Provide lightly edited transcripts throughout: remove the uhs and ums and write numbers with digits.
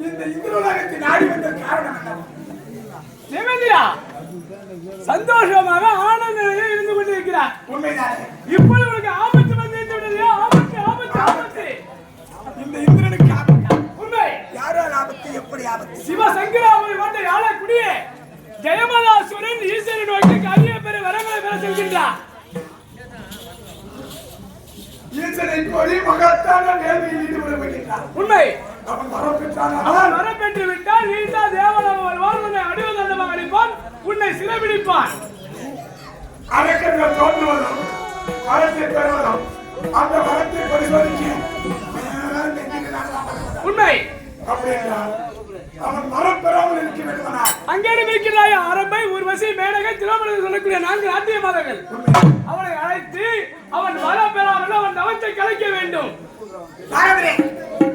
இந்த இந்திரலோகத்தை நாடி வந்த காரணம் என்ன? தேவேந்திரா சந்தோஷமாக ஆனந்த நிலையில் இருந்து கொண்டிருக்கிறார். உண்மைதானே? இப்பொழுது உனக்கு ஆபத்து வந்து விட்டது. ஆபத்து ஆபத்து ஆபத்து. இந்த இந்திரனுக்கு ஆபத்து. உண்மை. யாரால் ஆபத்து? எப்படி ஆபத்து? சிவசங்கராபுரி வந்த ஆளக்கூடிய ஜெயமதாசுரன் ஈஸ்வரன் நோக்கி கரிய பெற வரங்களை பெற செல்கின்றார். ஈஸ்வரன் கோரி மகத்தான வேள்வியில் ஈடுபட வருகின்றார். உண்மை. அவன் வரம் பெற்றான். அவன் வரம் பெற்று விட்டால் ஈசா தேவலோக வருவான். உன்னை அடிவதண்டமாக அடிப்பான். உன்னை சிறைபிடிப்பான். அரக்கர்கள் தோன்றுவதும் வரத்தை பெறுவதும் அந்த வரத்தை பரிசோதிக்க உண்மை. அப்படி என்றால் அவன் வரம் பெறாமல் இருக்க வேண்டுமானால் அங்கே இருக்கிறாய் அரம்பை ஊர்வசி மேனகை திருமணம் சொல்லக்கூடிய 4 நாட்டிய மாதங்கள் அவனை அழைத்து அவன் வரம் பெறாமல் அவன் தவத்தை கலைக்க வேண்டும்.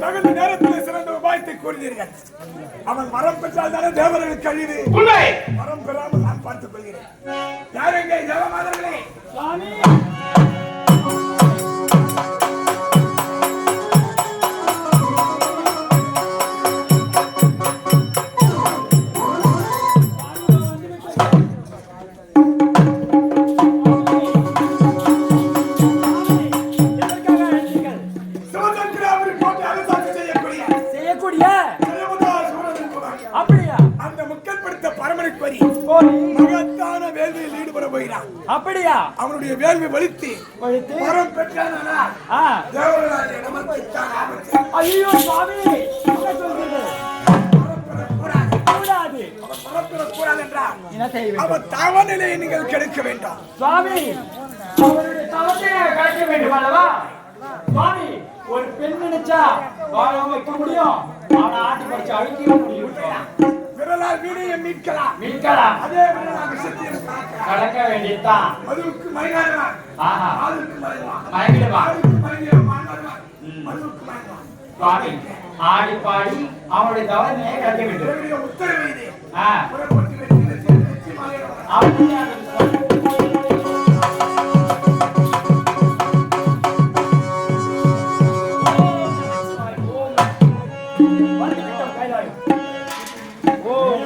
தகுந்த நேரத்தில் சிறந்த உபாயத்தை கூறினீர்கள். அவன் வரம் பெற்றால் தானே தேவர்கள் கழிவு. உண்மை. வரம் பெறாமல் நான் பார்த்துக் கொள்கிறேன். யாருங்க தேவமாதர்களே? சுவாமி அப்படியா? அவனுடைய வேள்வி வலித்து வரம் பெற்றானா? தேவர்களால் நமக்கு ஆபத்து. ஐயோ சுவாமி என்ன சொல்றீங்க? கூடாது. அவன் வரம் பெறக்கூடாது என்றால் என்ன செய்ய அவன் தவ நிலையை நீங்கள் கெடுக்க வேண்டாம். சுவாமி அவருடைய தவத்தை கெடுக்க வேண்டும் அல்லவா? சுவாமி ஒரு பெண் நினைச்சா வாழ வைக்க முடியும். ஆனா ஆட்டி படிச்சு அழிக்க முடியும். விரலால் வீணையை மீட்கலாம். அதே விரலால் விஷயத்தையும் கடக்க வேண்டியதுதான். மதுவுக்கு மயங்காடுவான். ஆளுக்கு மயங்கிடுவான். மதுவுக்கு மயங்குவான். சுவாமி ஆடி பாடி அவனுடைய தவறையை கடக்க வேண்டும். உத்தரவு இது. Oh,